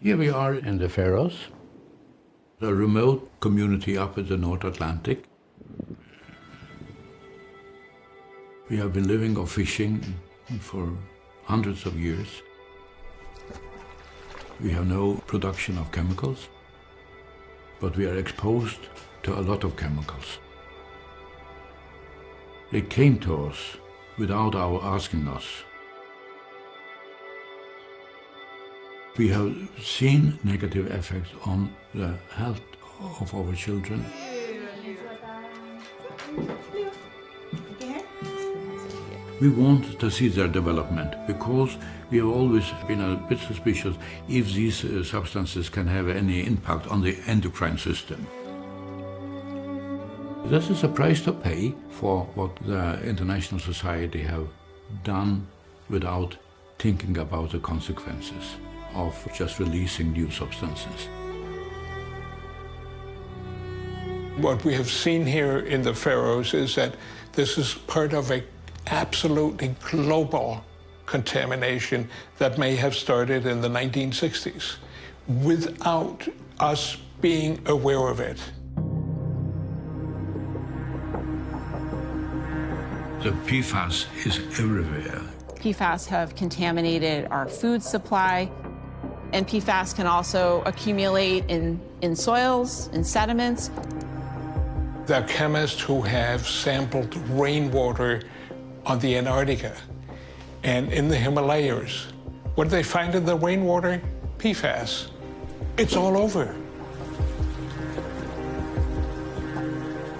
Here we are in the Faroes, a remote community up in the North Atlantic. We have been living or fishing for hundreds of years. We have no production of chemicals, but we are exposed to a lot of chemicals. They came to us without our asking us. We have seen negative effects on the health of our children. We want to see their development because we have always been a bit suspicious if these substances can have any impact on the endocrine system. This is a price to pay for what the international society have done without thinking about the consequences of just releasing new substances. What we have seen here in the Faroes is that this is part of an absolutely global contamination that may have started in the 1960s without us being aware of it. The PFAS is everywhere. PFAS have contaminated our food supply, and PFAS can also accumulate in soils, in sediments. There are chemists who have sampled rainwater on the Antarctica and in the Himalayas. What do they find in the rainwater? PFAS. It's all over.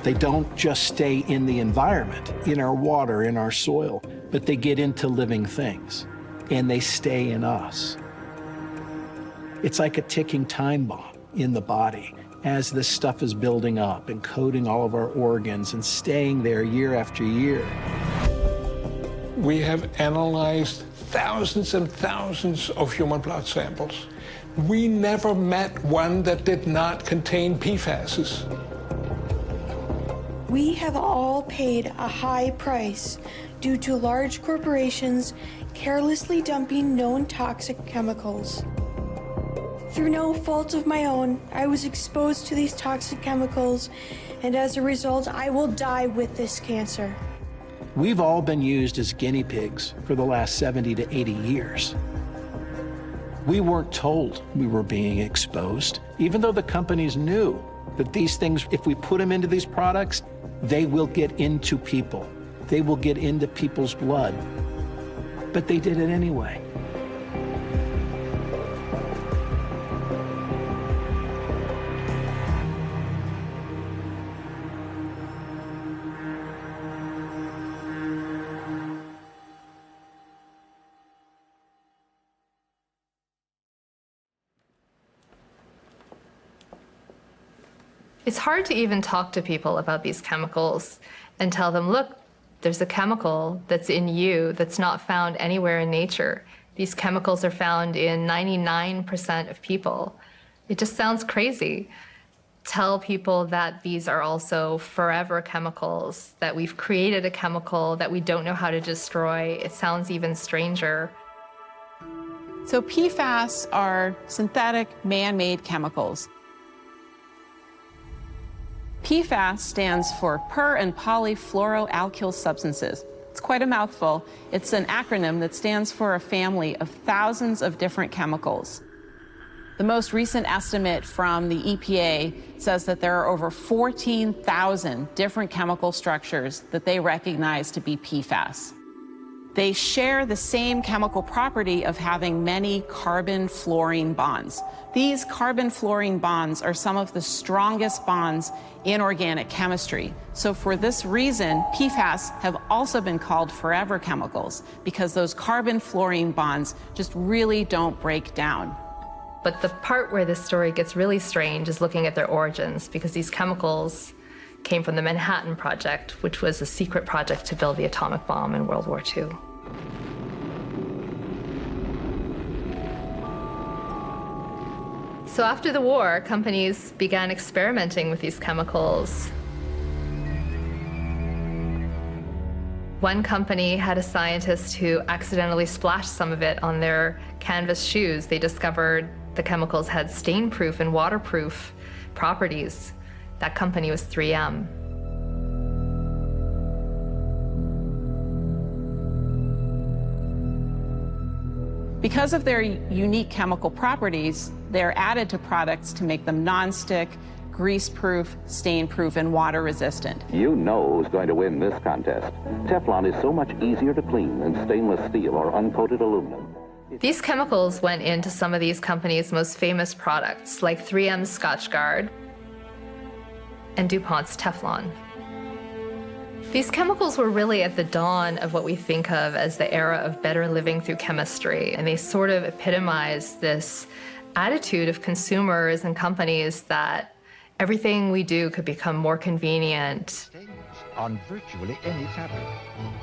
They don't just stay in the environment, in our water, in our soil, but they get into living things, and they stay in us. It's like a ticking time bomb in the body as this stuff is building up and coating all of our organs and staying there year after year. We have analyzed thousands and thousands of human blood samples. We never met one that did not contain PFAS. We have all paid a high price due to large corporations carelessly dumping known toxic chemicals. Through no fault of my own, I was exposed to these toxic chemicals, and as a result, I will die with this cancer. We've all been used as guinea pigs for the last 70 to 80 years. We weren't told we were being exposed, even though the companies knew that these things, if we put them into these products, they will get into people. They will get into people's blood. But they did it anyway. It's hard to even talk to people about these chemicals and tell them, look, there's a chemical that's in you that's not found anywhere in nature. These chemicals are found in 99% of people. It just sounds crazy. Tell people that these are also forever chemicals, that we've created a chemical that we don't know how to destroy. It sounds even stranger. So PFAS are synthetic, man-made chemicals. PFAS stands for per and polyfluoroalkyl substances. It's quite a mouthful. It's an acronym that stands for a family of thousands of different chemicals. The most recent estimate from the EPA says that there are over 14,000 different chemical structures that they recognize to be PFAS. They share the same chemical property of having many carbon-fluorine bonds. These carbon-fluorine bonds are some of the strongest bonds in organic chemistry. So for this reason, PFAS have also been called forever chemicals, because those carbon-fluorine bonds just really don't break down. But the part where this story gets really strange is looking at their origins, because these chemicals came from the Manhattan Project, which was a secret project to build the atomic bomb in World War II. So after the war, companies began experimenting with these chemicals. One company had a scientist who accidentally splashed some of it on their canvas shoes. They discovered the chemicals had stain-proof and waterproof properties. That company was 3M. Because of their unique chemical properties, they're added to products to make them non-stick, grease-proof, stain-proof, and water-resistant. You know who's going to win this contest. Teflon is so much easier to clean than stainless steel or uncoated aluminum. These chemicals went into some of these companies' most famous products, like 3M's Scotchgard and DuPont's Teflon. These chemicals were really at the dawn of what we think of as the era of better living through chemistry, and they sort of epitomize this attitude of consumers and companies that everything we do could become more convenient. On virtually any fabric.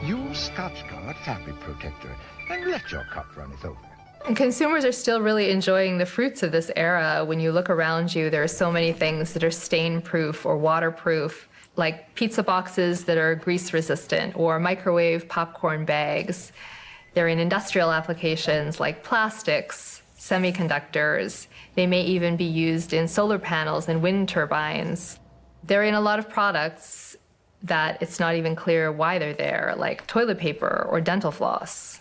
Use Scotchgard fabric protector and let your cup runneth over. And consumers are still really enjoying the fruits of this era. When you look around you, there are so many things that are stain-proof or waterproof, like pizza boxes that are grease-resistant or microwave popcorn bags. They're in industrial applications like plastics, semiconductors. They may even be used in solar panels and wind turbines. They're in a lot of products that it's not even clear why they're there, like toilet paper or dental floss.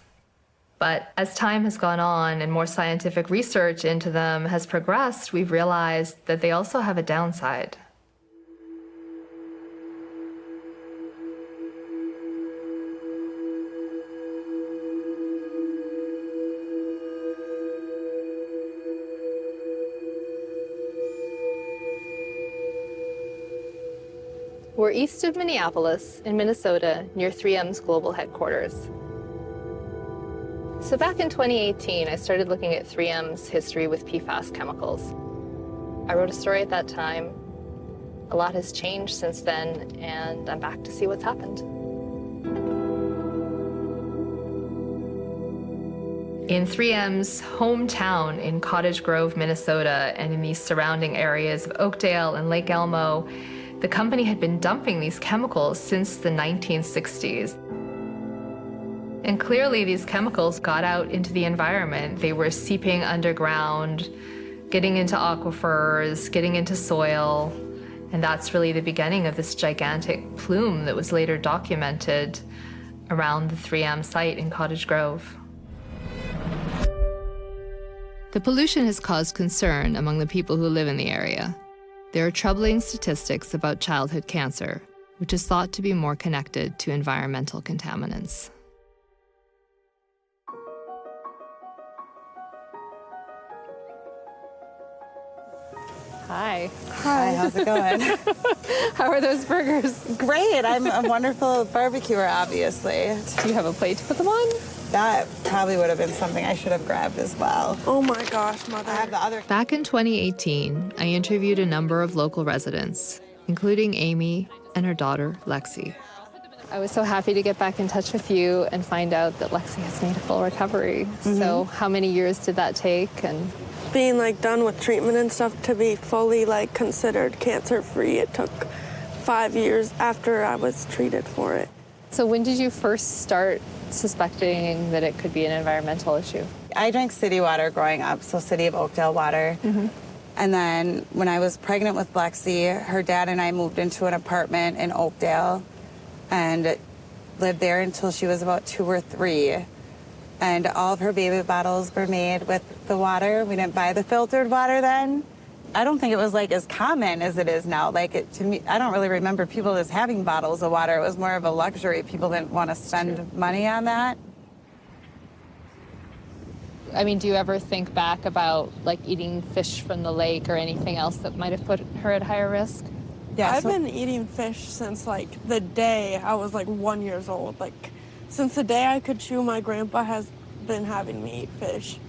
But as time has gone on and more scientific research into them has progressed, we've realized that they also have a downside. We're east of Minneapolis in Minnesota, near 3M's global headquarters. So back in 2018, I started looking at 3M's history with PFAS chemicals. I wrote a story at that time. A lot has changed since then, and I'm back to see what's happened. In 3M's hometown in Cottage Grove, Minnesota, and in these surrounding areas of Oakdale and Lake Elmo, the company had been dumping these chemicals since the 1960s. And clearly these chemicals got out into the environment. They were seeping underground, getting into aquifers, getting into soil. And that's really the beginning of this gigantic plume that was later documented around the 3M site in Cottage Grove. The pollution has caused concern among the people who live in the area. There are troubling statistics about childhood cancer, which is thought to be more connected to environmental contaminants. Hi. Hi, how's it going? How are those burgers? Great, I'm a wonderful barbecuer, obviously. Do you have a plate to put them on? That probably would have been something I should have grabbed as well. Oh my gosh, Mother. I have the other. Back in 2018, I interviewed a number of local residents, including Amy and her daughter, Lexi. I was so happy to get back in touch with you and find out that Lexi has made a full recovery. So how many years did that take? And being done with treatment and stuff to be fully considered cancer-free, it took 5 years after I was treated for it. So when did you first start suspecting that it could be an environmental issue? I drank city water growing up, so City of Oakdale water. And then when I was pregnant with Lexi, her dad and I moved into an apartment in Oakdale and lived there until she was about 2 or 3. And all of her baby bottles were made with the water. We didn't buy the filtered water then. I don't think it was as common as it is now. To me, I don't really remember people just having bottles of water. It was more of a luxury. People didn't want to spend money on that. I mean, do you ever think back about eating fish from the lake or anything else that might have put her at higher risk? Yeah, I've been eating fish since the day I was 1 year old. Since the day I could chew, my grandpa has been having me eat fish.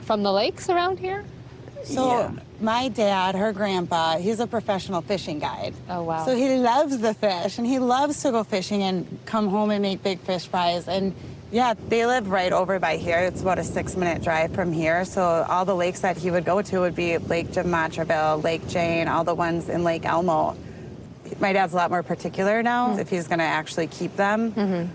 From the lakes around here? So my dad, her grandpa, he's a professional fishing guide. Oh, wow. So he loves the fish, and he loves to go fishing and come home and make big fish fries. And yeah, they live right over by here. It's about a 6-minute drive from here. So all the lakes that he would go to would be Lake Jim Montreville, Lake Jane, all the ones in Lake Elmo. My dad's a lot more particular now if he's going to actually keep them.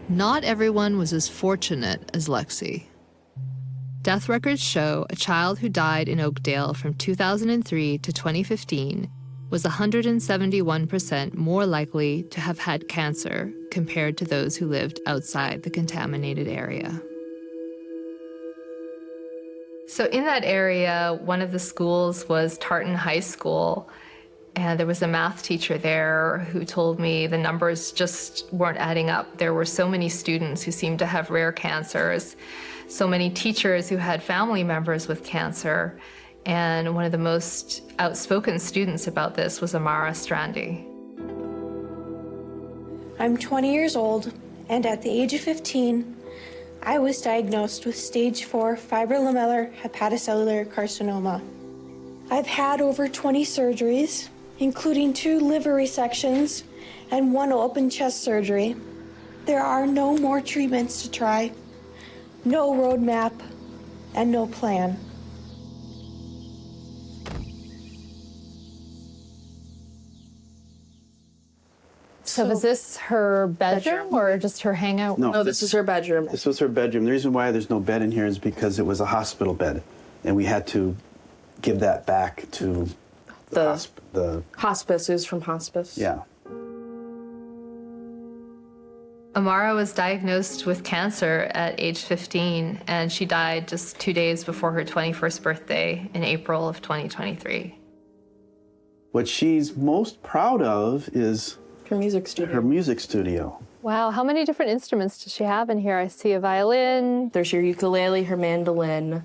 Not everyone was as fortunate as Lexi. Death records show a child who died in Oakdale from 2003 to 2015 was 171% more likely to have had cancer compared to those who lived outside the contaminated area. So in that area, one of the schools was Tartan High School, and there was a math teacher there who told me the numbers just weren't adding up. There were so many students who seemed to have rare cancers, so many teachers who had family members with cancer, and one of the most outspoken students about this was Amara Strandy. I'm 20 years old, and at the age of 15, I was diagnosed with stage 4 fibrolamellar hepatocellular carcinoma. I've had over 20 surgeries, including 2 liver resections and 1 open chest surgery. There are no more treatments to try, no roadmap, and no plan. So was this her bedroom or just her hangout? No, this is her bedroom. This was her bedroom. The reason why there's no bed in here is because it was a hospital bed, and we had to give that back to the hospice. It was from hospice. Yeah. Amara was diagnosed with cancer at age 15, and she died just 2 days before her 21st birthday in April of 2023. What she's most proud of is Her music studio. her music studio. Wow, how many different instruments does she have in here? I see a violin. There's your ukulele, her mandolin.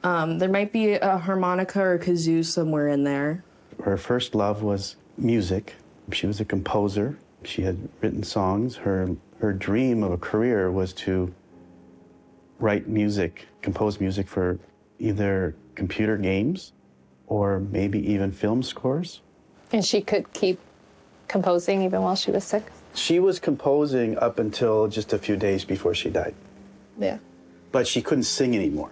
There might be a harmonica or kazoo somewhere in there. Her first love was music. She was a composer. She had written songs. Her dream of a career was to write music, compose music for either computer games or maybe even film scores. And she could keep composing even while she was sick? She was composing up until just a few days before she died. Yeah. But she couldn't sing anymore.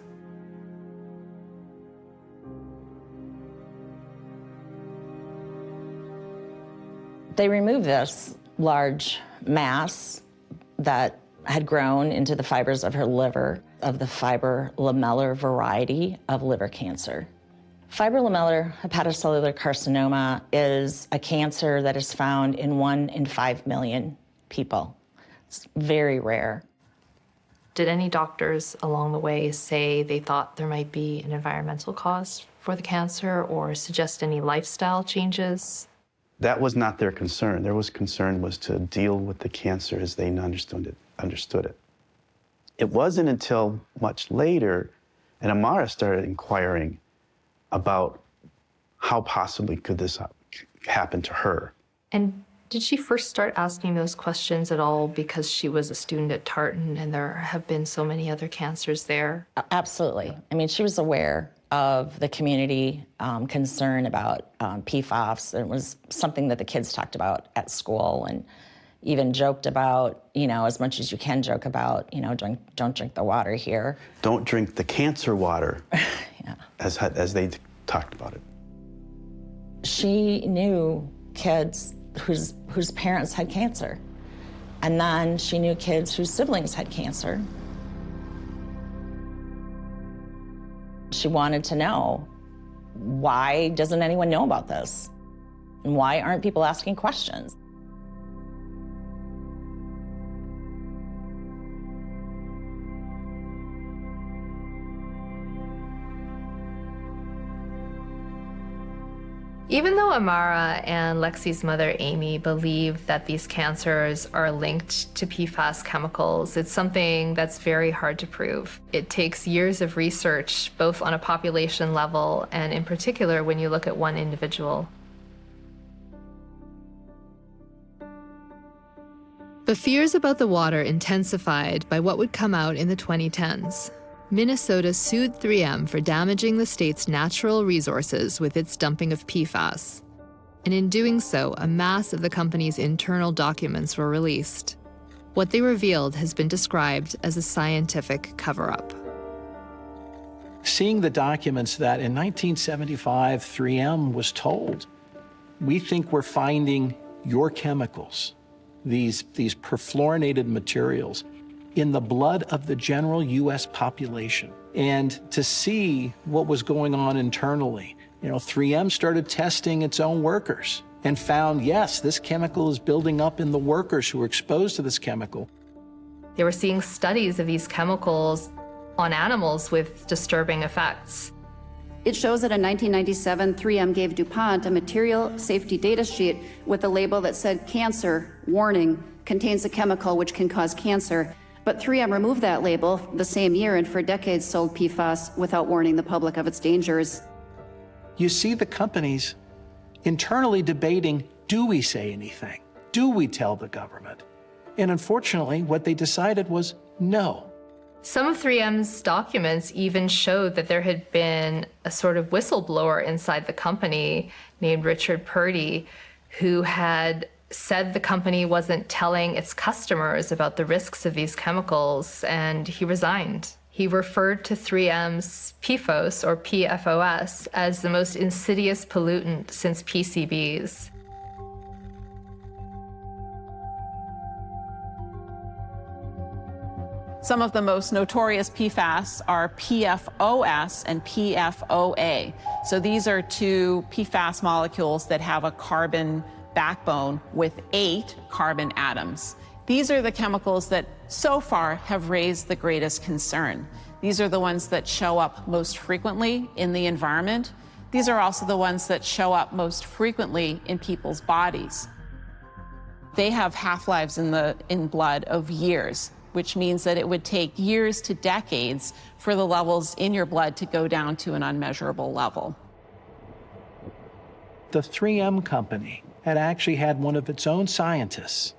They removed this large mass that had grown into the fibers of her liver, of the fibrolamellar variety of liver cancer. Fibrolamellar hepatocellular carcinoma is a cancer that is found in 1 in 5 million people. It's very rare. Did any doctors along the way say they thought there might be an environmental cause for the cancer or suggest any lifestyle changes? That was not their concern. Their concern was to deal with the cancer as they understood it. It wasn't until much later, and Amara started inquiring about how possibly could this happen to her. And did she first start asking those questions at all because she was a student at Tartan and there have been so many other cancers there? Absolutely. I mean, she was aware of the community concern about PFAS. It was something that the kids talked about at school and even joked about, you know, as much as you can joke about, you know, don't drink the water here. Don't drink the cancer water, Yeah. as they talked about it. She knew kids whose parents had cancer. And then she knew kids whose siblings had cancer. She wanted to know, why doesn't anyone know about this? And why aren't people asking questions? Even though Amara and Lexi's mother, Amy, believe that these cancers are linked to PFAS chemicals, it's something that's very hard to prove. It takes years of research, both on a population level and in particular when you look at one individual. But fears about the water intensified by what would come out in the 2010s. Minnesota sued 3M for damaging the state's natural resources with its dumping of PFAS. And in doing so, a mass of the company's internal documents were released. What they revealed has been described as a scientific cover-up. Seeing the documents that in 1975, 3M was told, we think we're finding your chemicals these perfluorinated materials in the blood of the general U.S. population. And to see what was going on internally, 3M started testing its own workers and found, yes, this chemical is building up in the workers who were exposed to this chemical. They were seeing studies of these chemicals on animals with disturbing effects. It shows that in 1997, 3M gave DuPont a material safety data sheet with a label that said cancer, warning, contains a chemical which can cause cancer. But 3M removed that label the same year and for decades sold PFAS without warning the public of its dangers. You see the companies internally debating, do we say anything? Do we tell the government? And unfortunately, what they decided was no. Some of 3M's documents even showed that there had been a sort of whistleblower inside the company named Richard Purdy, who had said the company wasn't telling its customers about the risks of these chemicals, and he resigned. He referred to 3M's PFOS, or PFOS, as the most insidious pollutant since PCBs. Some of the most notorious PFAS are PFOS and PFOA. So these are two PFAS molecules that have a carbon backbone with 8 carbon atoms. These are the chemicals that so far have raised the greatest concern. These are the ones that show up most frequently in the environment. These are also the ones that show up most frequently in people's bodies. They have half-lives in blood of years, which means that it would take years to decades for the levels in your blood to go down to an unmeasurable level. The 3M company had actually had one of its own scientists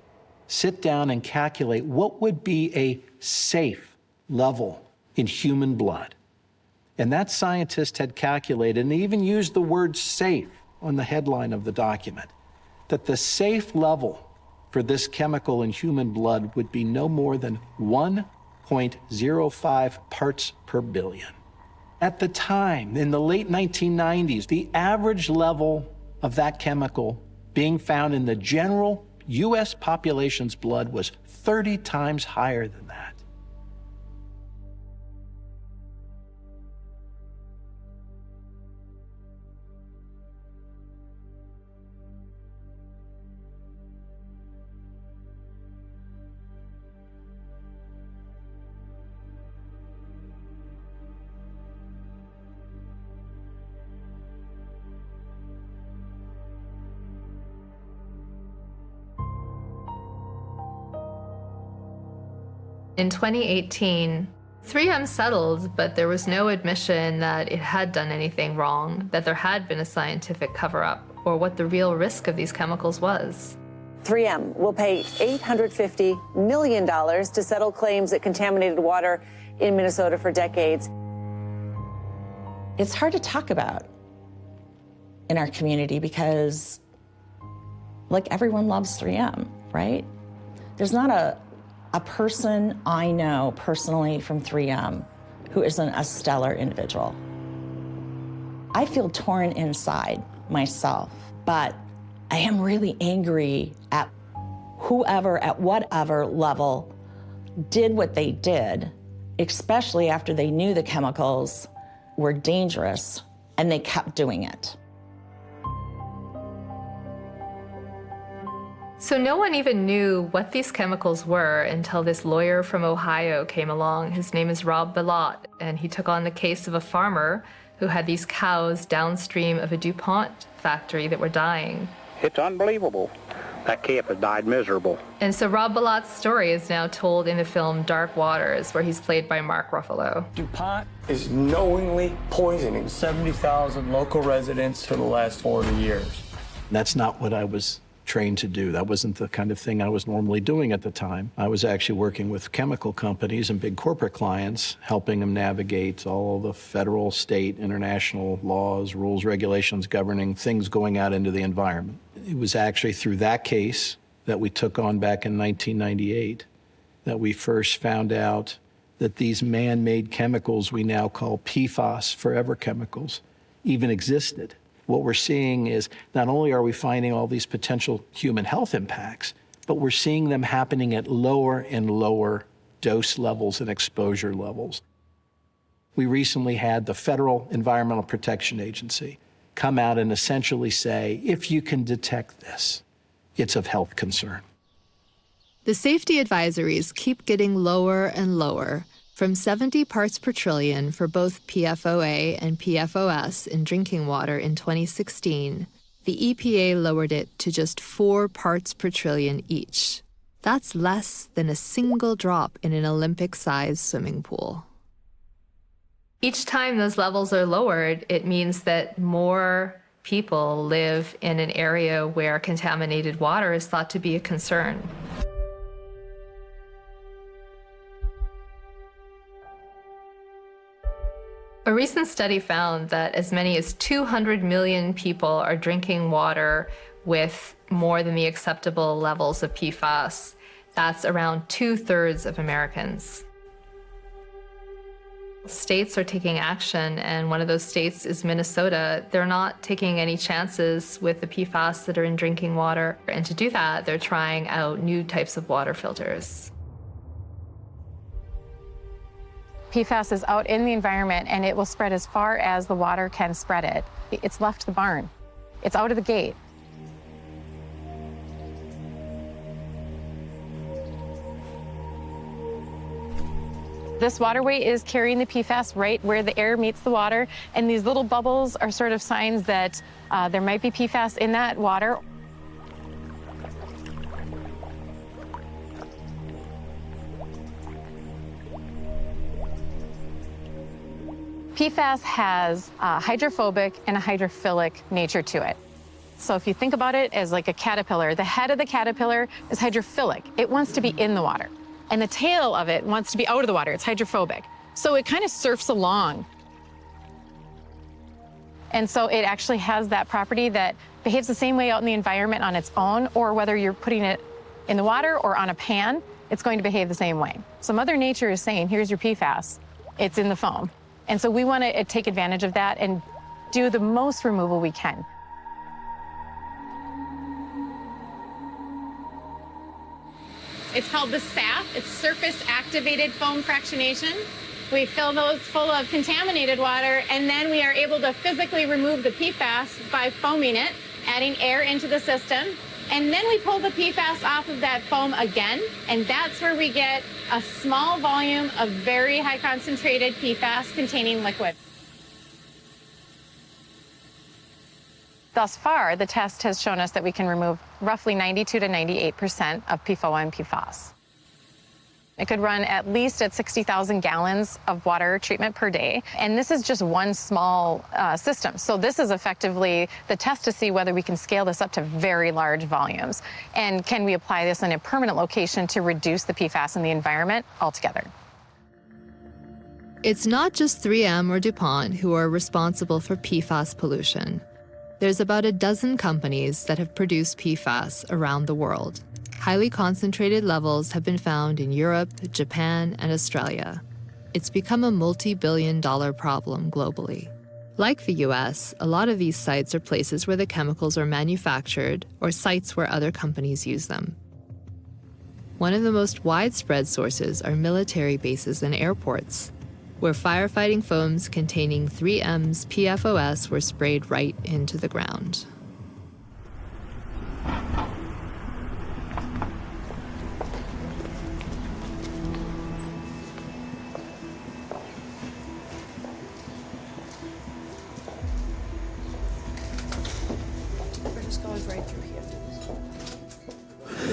sit down and calculate what would be a safe level in human blood. And that scientist had calculated, and even used the word safe on the headline of the document, that the safe level for this chemical in human blood would be no more than 1.05 parts per billion. At the time, in the late 1990s, the average level of that chemical being found in the general U.S. population's blood was 30 times higher than that. In 2018, 3M settled, but there was no admission that it had done anything wrong, that there had been a scientific cover-up, or what the real risk of these chemicals was. 3M will pay $850 million to settle claims it contaminated water in Minnesota for decades. It's hard to talk about in our community because, like, everyone loves 3M, right? There's not a person I know personally from 3M who isn't a stellar individual. I feel torn inside myself, but I am really angry at whoever, at whatever level, did what they did, especially after they knew the chemicals were dangerous, and they kept doing it. So no one even knew what these chemicals were until this lawyer from Ohio came along. His name is Rob Bilott, and he took on the case of a farmer who had these cows downstream of a DuPont factory that were dying. It's unbelievable. That calf has died miserable. And so Rob Bilott's story is now told in the film Dark Waters, where he's played by Mark Ruffalo. DuPont is knowingly poisoning 70,000 local residents for the last 40 years. That's not what I was trained to do. That wasn't the kind of thing I was normally doing at the time. I was actually working with chemical companies and big corporate clients, helping them navigate all the federal, state, international laws, rules, regulations governing things going out into the environment. It was actually through that case that we took on back in 1998 that we first found out that these man-made chemicals we now call PFAS, forever chemicals, even existed. What we're seeing is not only are we finding all these potential human health impacts, but we're seeing them happening at lower and lower dose levels and exposure levels. We recently had the Federal Environmental Protection Agency come out and essentially say, if you can detect this, it's of health concern. The safety advisories keep getting lower and lower, from 70 parts per trillion for both PFOA and PFOS in drinking water in 2016. The EPA lowered it to just 4 parts per trillion each. That's less than a single drop in an Olympic-sized swimming pool. Each time those levels are lowered, it means that more people live in an area where contaminated water is thought to be a concern. A recent study found that as many as 200 million people are drinking water with more than the acceptable levels of PFAS. That's around 2/3 of Americans. States are taking action, and one of those states is Minnesota. They're not taking any chances with the PFAS that are in drinking water. And to do that, they're trying out new types of water filters. PFAS is out in the environment, and it will spread as far as the water can spread it. It's left the barn. It's out of the gate. This waterway is carrying the PFAS right where the air meets the water, and these little bubbles are sort of signs that there might be PFAS in that water. PFAS has a hydrophobic and a hydrophilic nature to it. So if you think about it as like a caterpillar, the head of the caterpillar is hydrophilic. It wants to be in the water. And the tail of it wants to be out of the water. It's hydrophobic. So it kind of surfs along. And so it actually has that property that behaves the same way out in the environment on its own, or whether you're putting it in the water or on a pan, it's going to behave the same way. So Mother Nature is saying, here's your PFAS. It's in the foam. And so we want to take advantage of that and do the most removal we can. It's called the SAF. It's surface activated foam fractionation. We fill those full of contaminated water, and then we are able to physically remove the PFAS by foaming it, adding air into the system. And then we pull the PFAS off of that foam again, and that's where we get a small volume of very high concentrated PFAS containing liquid. Thus far, the test has shown us that we can remove roughly 92 to 98% of PFOA and PFAS. It could run at least at 60,000 gallons of water treatment per day. And this is just one small system. So this is effectively the test to see whether we can scale this up to very large volumes. And can we apply this in a permanent location to reduce the PFAS in the environment altogether? It's not just 3M or DuPont who are responsible for PFAS pollution. There's about a dozen companies that have produced PFAS around the world. Highly concentrated levels have been found in Europe, Japan, and Australia. It's become a multi-billion-dollar problem globally. Like the US, a lot of these sites are places where the chemicals are manufactured or sites where other companies use them. One of the most widespread sources are military bases and airports, where firefighting foams containing 3M's PFOS were sprayed right into the ground.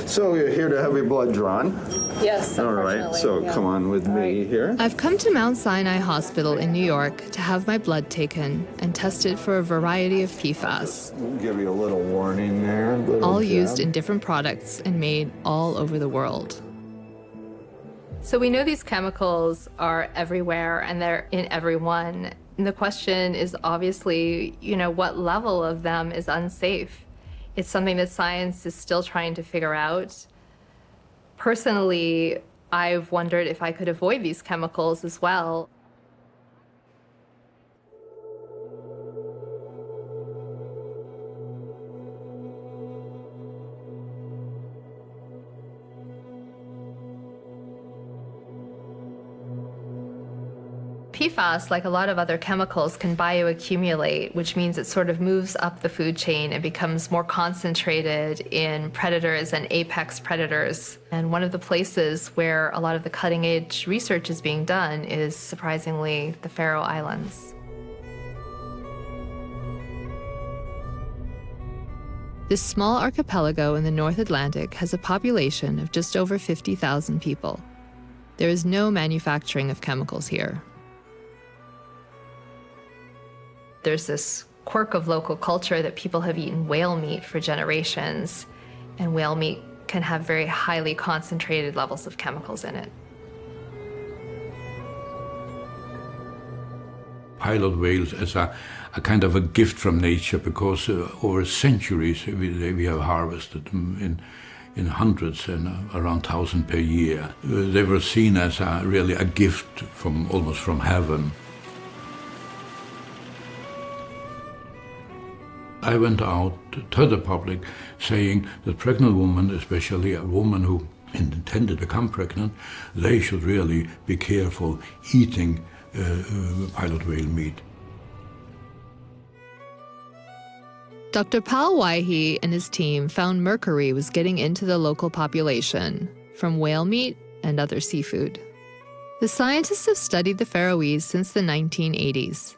So you're here to have your blood drawn? Yes, all right, so yeah. Come on with me here. I've come to Mount Sinai Hospital in New York to have my blood taken and tested for a variety of PFAS. We'll give you a little warning there. All used in different products and made all over the world. So we know these chemicals are everywhere and they're in everyone. And the question is obviously, what level of them is unsafe? It's something that science is still trying to figure out. Personally, I've wondered if I could avoid these chemicals as well. PFAS, like a lot of other chemicals, can bioaccumulate, which means it sort of moves up the food chain and becomes more concentrated in predators and apex predators. And one of the places where a lot of the cutting-edge research is being done is, surprisingly, the Faroe Islands. This small archipelago in the North Atlantic has a population of just over 50,000 people. There is no manufacturing of chemicals here. There's this quirk of local culture that people have eaten whale meat for generations, and whale meat can have very highly concentrated levels of chemicals in it. Pilot whales as a kind of a gift from nature, because over centuries we have harvested them in hundreds and around 1,000 per year. They were seen as really a gift from almost from heaven. I went out to the public saying that pregnant women, especially a woman who intended to become pregnant, they should really be careful eating pilot whale meat. Dr. Pal Waihi and his team found mercury was getting into the local population from whale meat and other seafood. The scientists have studied the Faroese since the 1980s.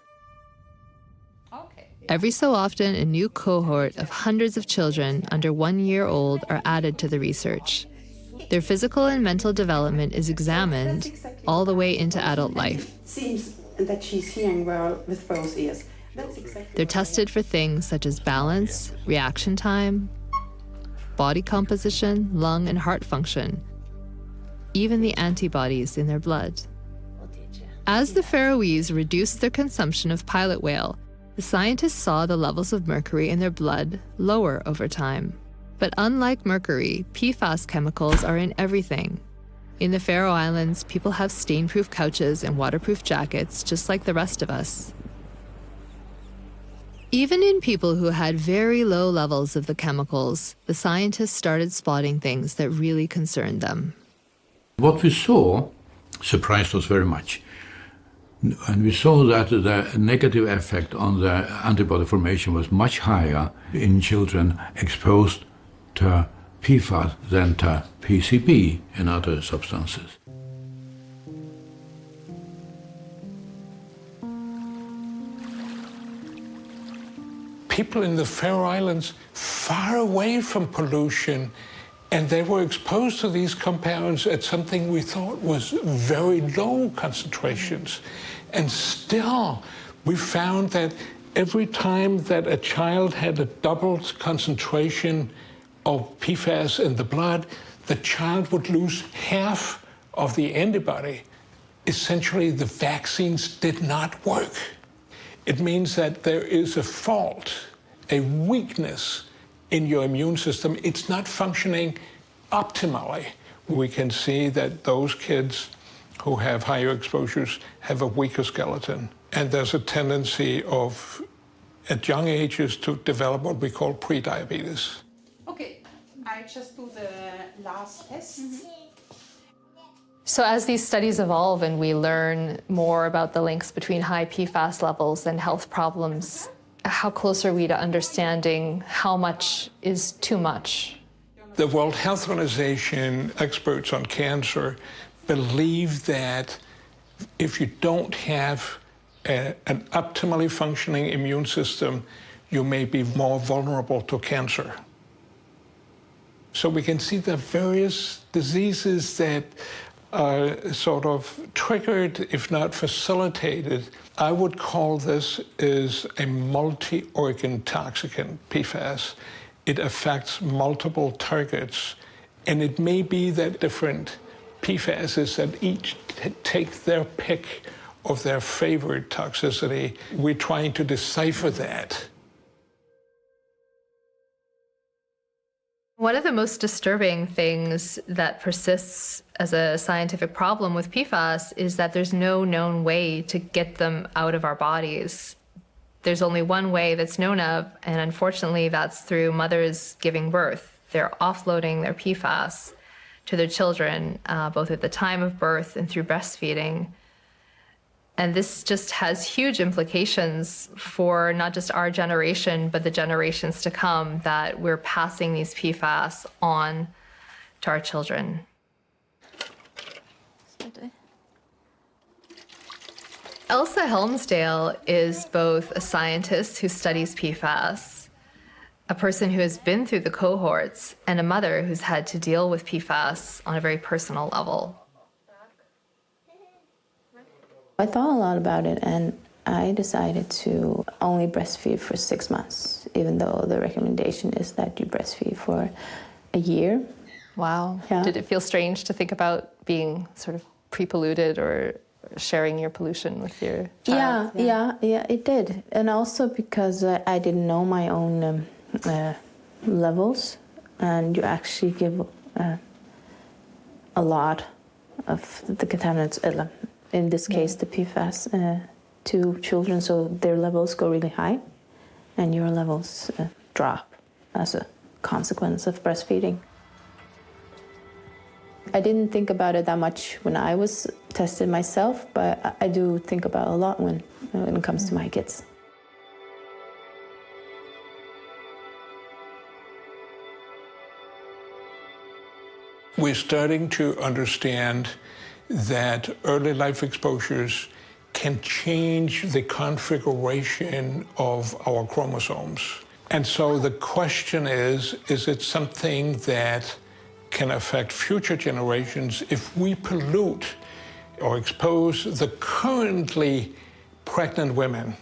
Every so often, a new cohort of hundreds of children under 1 year old are added to the research. Their physical and mental development is examined all the way into adult life. Seems that she's hearing well with both ears. They're tested for things such as balance, reaction time, body composition, lung and heart function, even the antibodies in their blood. As the Faroese reduced their consumption of pilot whale, the scientists saw the levels of mercury in their blood lower over time. But unlike mercury, PFAS chemicals are in everything. In the Faroe Islands, people have stain-proof couches and waterproof jackets just like the rest of us. Even in people who had very low levels of the chemicals, the scientists started spotting things that really concerned them. What we saw surprised us very much. And we saw that the negative effect on the antibody formation was much higher in children exposed to PFAS than to PCB and other substances. People in the Faroe Islands, far away from pollution, and they were exposed to these compounds at something we thought was very low concentrations. And still, we found that every time that a child had a doubled concentration of PFAS in the blood, the child would lose half of the antibody. Essentially, the vaccines did not work. It means that there is a fault, a weakness in your immune system. It's not functioning optimally. We can see that those kids who have higher exposures have a weaker skeleton. And there's a tendency of, at young ages, to develop what we call prediabetes. Okay, I just do the last test. So as these studies evolve and we learn more about the links between high PFAS levels and health problems, how close are we to understanding how much is too much? The World Health Organization experts on cancer believe that if you don't have an optimally functioning immune system, you may be more vulnerable to cancer. So we can see the various diseases that are sort of triggered, if not facilitated. I would call this is a multi-organ toxicant, PFAS. It affects multiple targets, and it may be that different PFASs that each take their pick of their favorite toxicity. We're trying to decipher that. One of the most disturbing things that persists as a scientific problem with PFAS is that there's no known way to get them out of our bodies. There's only one way that's known of, and unfortunately that's through mothers giving birth. They're offloading their PFAS to their children, both at the time of birth and through breastfeeding. And this just has huge implications for not just our generation, but the generations to come, that we're passing these PFAS on to our children. Elsa Helmsdale is both a scientist who studies PFAS, a person who has been through the cohorts, and a mother who's had to deal with PFAS on a very personal level. I thought a lot about it, and I decided to only breastfeed for 6 months, even though the recommendation is that you breastfeed for a year. Wow. Yeah. Did it feel strange to think about being sort of pre-polluted or sharing your pollution with your child? Yeah, it did. And also because I didn't know my own levels, and you actually give a lot of the contaminants, in this case the PFAS, to children, so their levels go really high and your levels drop as a consequence of breastfeeding. I didn't think about it that much when I was tested myself, but I do think about it a lot when it comes to my kids. We're starting to understand that early life exposures can change the configuration of our chromosomes. And so the question is it something that can affect future generations if we pollute or expose the currently pregnant women?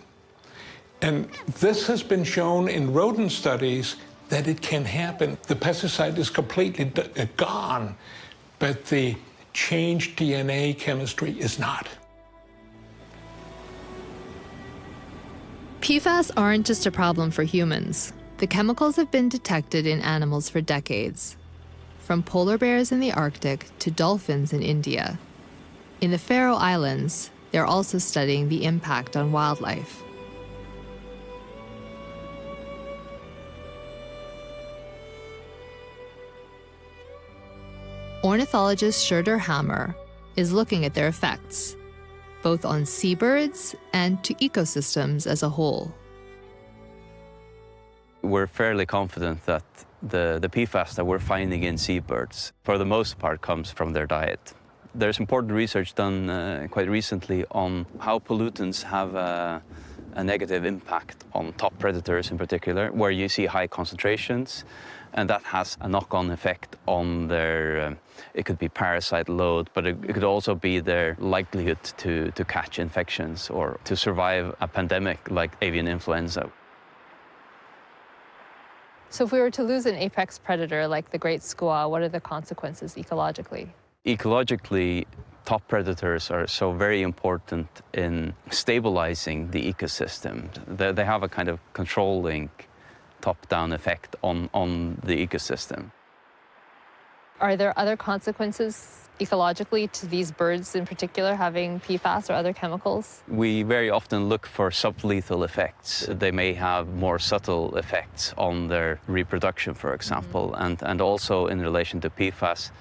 And this has been shown in rodent studies that it can happen. The pesticide is completely gone, but the changed DNA chemistry is not. PFAS aren't just a problem for humans. The chemicals have been detected in animals for decades, from polar bears in the Arctic to dolphins in India. In the Faroe Islands, they're also studying the impact on wildlife. Ornithologist Sherder Hammer is looking at their effects, both on seabirds and to ecosystems as a whole. We're fairly confident that the PFAS that we're finding in seabirds, for the most part, comes from their diet. There's important research done quite recently on how pollutants have a negative impact on top predators in particular, where you see high concentrations, and that has a knock-on effect on their, it could be parasite load, but it could also be their likelihood to catch infections or to survive a pandemic like avian influenza. So if we were to lose an apex predator like the great skua, what are the consequences ecologically? Ecologically, top predators are so very important in stabilizing the ecosystem. They have a kind of controlling top-down effect on the ecosystem. Are there other consequences ecologically to these birds in particular having PFAS or other chemicals? We very often look for sublethal effects. They may have more subtle effects on their reproduction, for example, and also in relation to PFAS,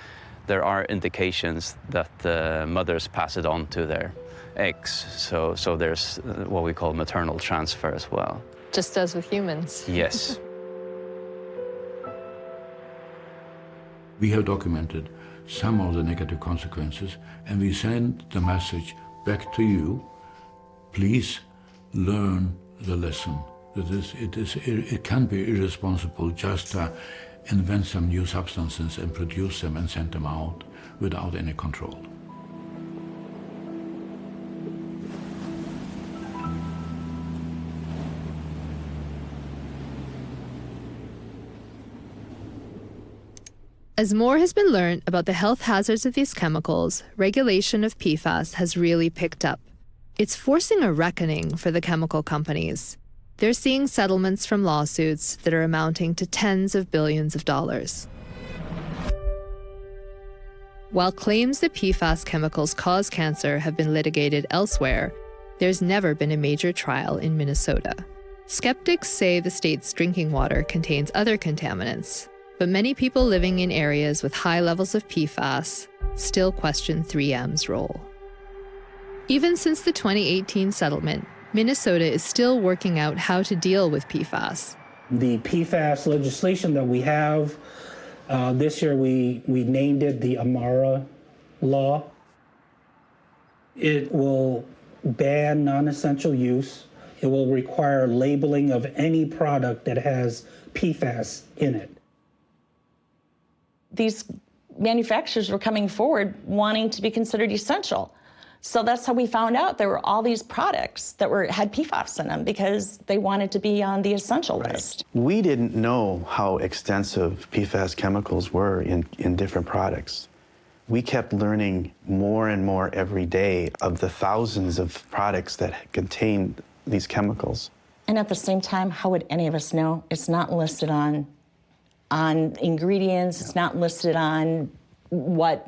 there are indications that mothers pass it on to their eggs. So there's what we call maternal transfer as well. Just as with humans. Yes. We have documented some of the negative consequences, and we send the message back to you. Please learn the lesson. It can be irresponsible just to invent some new substances and produce them and send them out without any control. As more has been learned about the health hazards of these chemicals, regulation of PFAS has really picked up. It's forcing a reckoning for the chemical companies. They're seeing settlements from lawsuits that are amounting to tens of billions of dollars. While claims that PFAS chemicals cause cancer have been litigated elsewhere, there's never been a major trial in Minnesota. Skeptics say the state's drinking water contains other contaminants, but many people living in areas with high levels of PFAS still question 3M's role. Even since the 2018 settlement, Minnesota is still working out how to deal with PFAS. The PFAS legislation that we have, this year we named it the Amara Law. It will ban non-essential use. It will require labeling of any product that has PFAS in it. These manufacturers were coming forward wanting to be considered essential. So that's how we found out there were all these products that had PFAS in them because they wanted to be on the essential list. We didn't know how extensive PFAS chemicals were in different products. We kept learning more and more every day of the thousands of products that contained these chemicals. And at the same time, how would any of us know? It's not listed on ingredients, it's not listed on what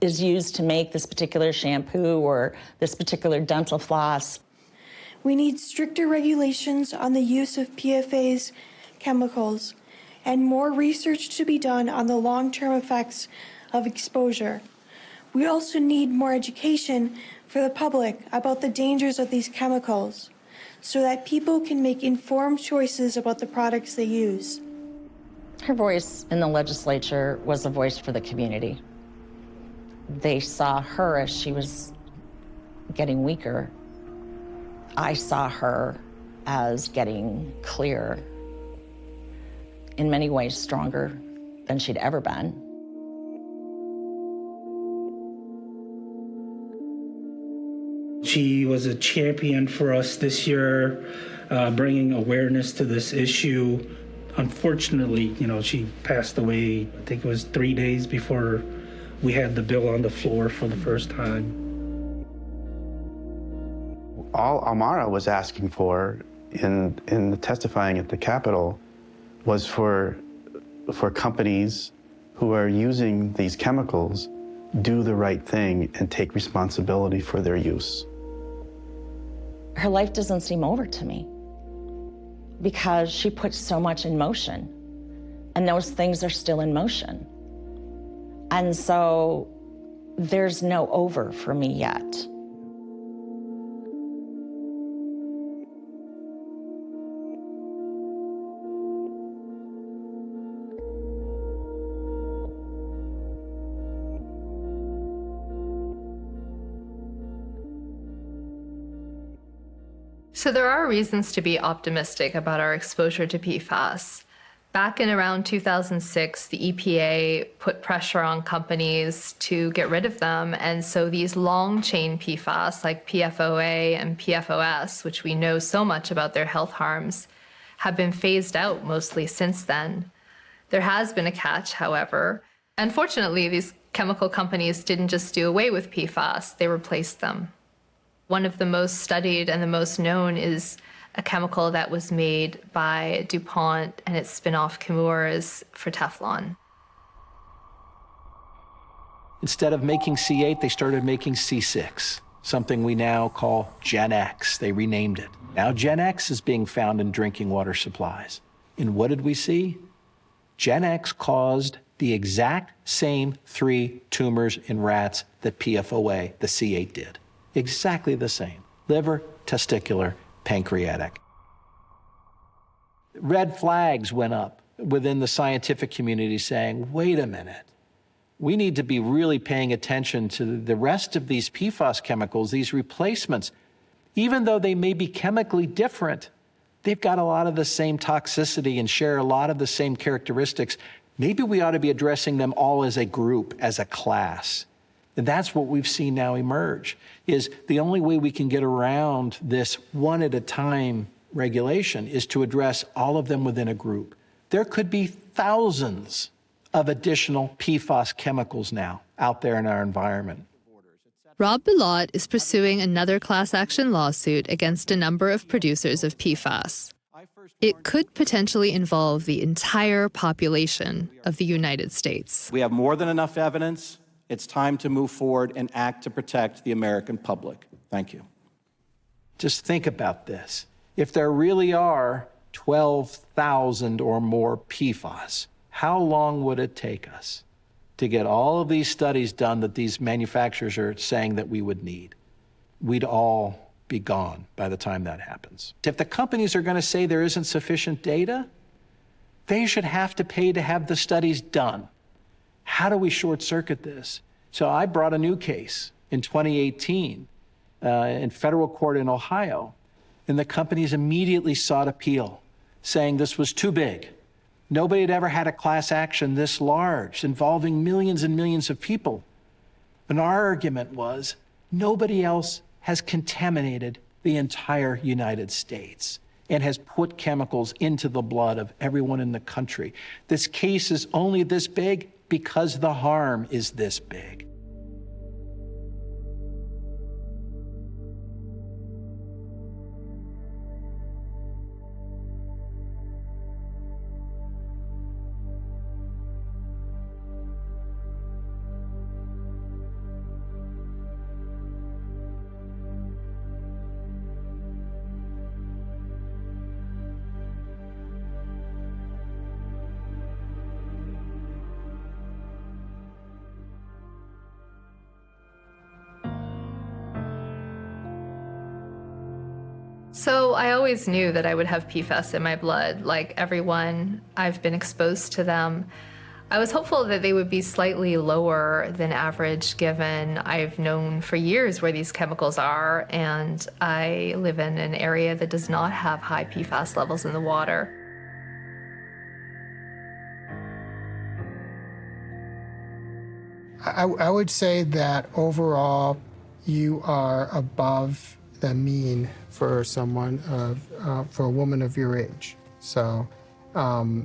is used to make this particular shampoo or this particular dental floss. We need stricter regulations on the use of PFAS chemicals and more research to be done on the long-term effects of exposure. We also need more education for the public about the dangers of these chemicals so that people can make informed choices about the products they use. Her voice in the legislature was a voice for the community. They saw her as she was getting weaker. I saw her as getting clearer, in many ways stronger than she'd ever been. She was a champion for us this year, bringing awareness to this issue. Unfortunately, she passed away, I think it was 3 days before we had the bill on the floor for the first time. All Amara was asking for in the testifying at the Capitol was for companies who are using these chemicals do the right thing and take responsibility for their use. Her life doesn't seem over to me because she put so much in motion, and those things are still in motion. And so there's no over for me yet. So there are reasons to be optimistic about our exposure to PFAS. Back in around 2006, the EPA put pressure on companies to get rid of them. And so these long-chain PFAS, like PFOA and PFOS, which we know so much about their health harms, have been phased out mostly since then. There has been a catch, however. Unfortunately, these chemical companies didn't just do away with PFAS, they replaced them. One of the most studied and the most known is a chemical that was made by DuPont and its spin-off Chemours for Teflon. Instead of making C8, they started making C6, something we now call Gen X. They renamed it. Now Gen X is being found in drinking water supplies. And what did we see? Gen X caused the exact same 3 tumors in rats that PFOA, the C8, did. Exactly the same. Liver, testicular, pancreatic. Red flags went up within the scientific community saying, wait a minute, we need to be really paying attention to the rest of these PFAS chemicals, these replacements. Even though they may be chemically different, they've got a lot of the same toxicity and share a lot of the same characteristics. Maybe we ought to be addressing them all as a group, as a class. And that's what we've seen now emerge, is the only way we can get around this one at a time regulation is to address all of them within a group. There could be thousands of additional PFAS chemicals now out there in our environment. Rob Bilott is pursuing another class action lawsuit against a number of producers of PFAS. It could potentially involve the entire population of the United States. We have more than enough evidence. It's time to move forward and act to protect the American public. Thank you. Just think about this. If there really are 12,000 or more PFAS, how long would it take us to get all of these studies done that these manufacturers are saying that we would need? we'd all be gone by the time that happens. If the companies are going to say there isn't sufficient data, they should have to pay to have the studies done. How do we short circuit this? So I brought a new case in 2018 in federal court in Ohio, and the companies immediately sought appeal, saying this was too big. Nobody had ever had a class action this large, involving millions and millions of people. And our argument was, nobody else has contaminated the entire United States and has put chemicals into the blood of everyone in the country. This case is only this big because the harm is this big. So I always knew that I would have PFAS in my blood. Like everyone, I've been exposed to them. I was hopeful that they would be slightly lower than average, given I've known for years where these chemicals are, and I live in an area that does not have high PFAS levels in the water. I would say that overall you are above the mean for someone for a woman of your age. So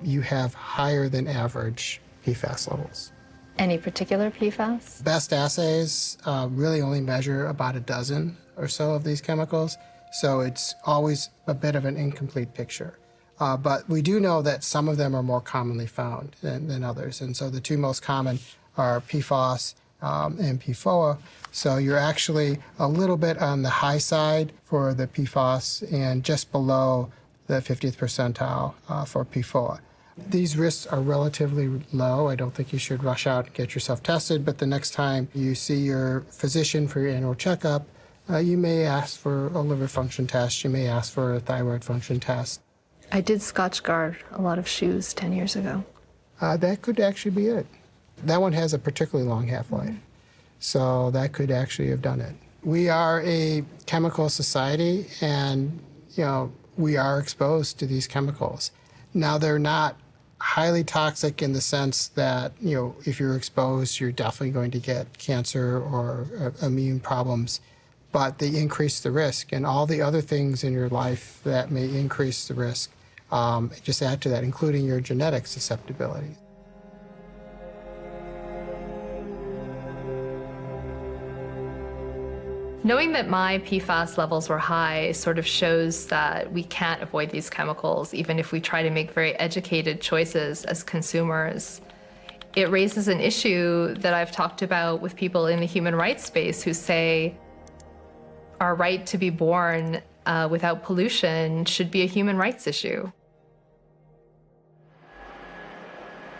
you have higher than average PFAS levels. Any particular PFAS? Best assays really only measure about a dozen or so of these chemicals, so it's always a bit of an incomplete picture. But we do know that some of them are more commonly found than others, and so the two most common are PFAS and PFOA. So you're actually a little bit on the high side for the PFAS and just below the 50th percentile for PFOA. These risks are relatively low. I don't think you should rush out and get yourself tested, but the next time you see your physician for your annual checkup, you may ask for a liver function test, you may ask for a thyroid function test. I did Scotch guard a lot of shoes 10 years ago. That could actually be it. That one has a particularly long half-life, so that could actually have done it. We are a chemical society, and we are exposed to these chemicals. Now, they're not highly toxic in the sense that if you're exposed, you're definitely going to get cancer or immune problems, but they increase the risk, and all the other things in your life that may increase the risk just add to that, including your genetic susceptibility. Knowing that my PFAS levels were high sort of shows that we can't avoid these chemicals, even if we try to make very educated choices as consumers. It raises an issue that I've talked about with people in the human rights space who say our right to be born without pollution should be a human rights issue.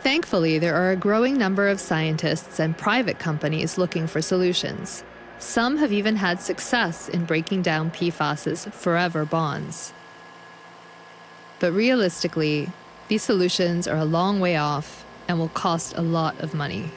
Thankfully, there are a growing number of scientists and private companies looking for solutions. Some have even had success in breaking down PFAS's forever bonds. But realistically, these solutions are a long way off and will cost a lot of money.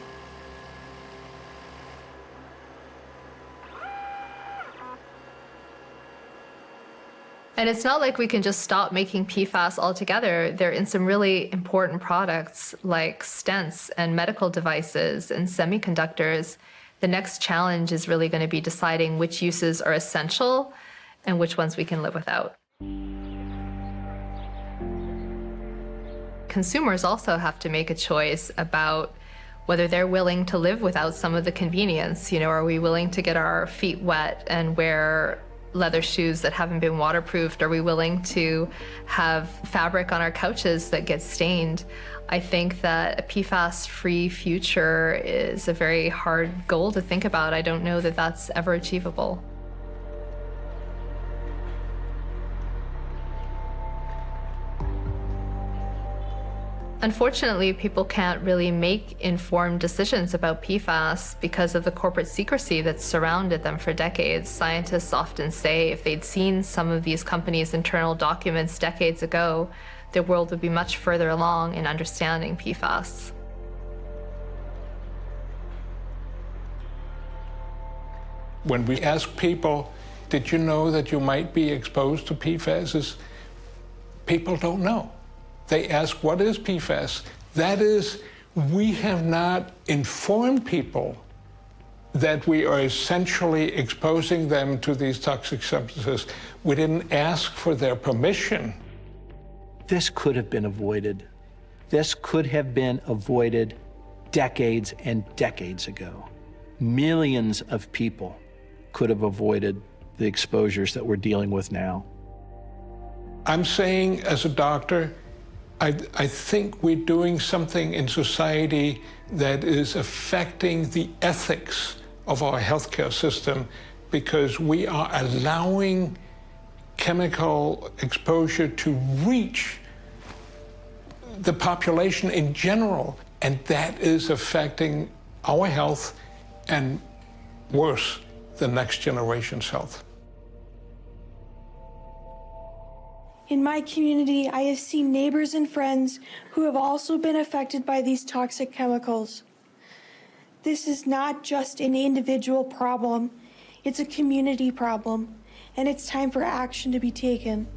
And it's not like we can just stop making PFAS altogether. They're in some really important products like stents and medical devices and semiconductors. The next challenge is really going to be deciding which uses are essential and which ones we can live without. Consumers also have to make a choice about whether they're willing to live without some of the convenience. Are we willing to get our feet wet and wear leather shoes that haven't been waterproofed? Are we willing to have fabric on our couches that gets stained? I think that a PFAS-free future is a very hard goal to think about. I don't know that that's ever achievable. Unfortunately, people can't really make informed decisions about PFAS because of the corporate secrecy that's surrounded them for decades. Scientists often say if they'd seen some of these companies' internal documents decades ago, the world would be much further along in understanding PFAS. When we ask people, did you know that you might be exposed to PFAS? People don't know. They ask, what is PFAS? That is, we have not informed people that we are essentially exposing them to these toxic substances. We didn't ask for their permission. This could have been avoided. This could have been avoided decades and decades ago. Millions of people could have avoided the exposures that we're dealing with now. I'm saying, as a doctor, I think we're doing something in society that is affecting the ethics of our healthcare system because we are allowing chemical exposure to reach the population in general, and that is affecting our health and, worse, the next generation's health. In my community, I have seen neighbors and friends who have also been affected by these toxic chemicals. This is not just an individual problem, it's a community problem, and it's time for action to be taken.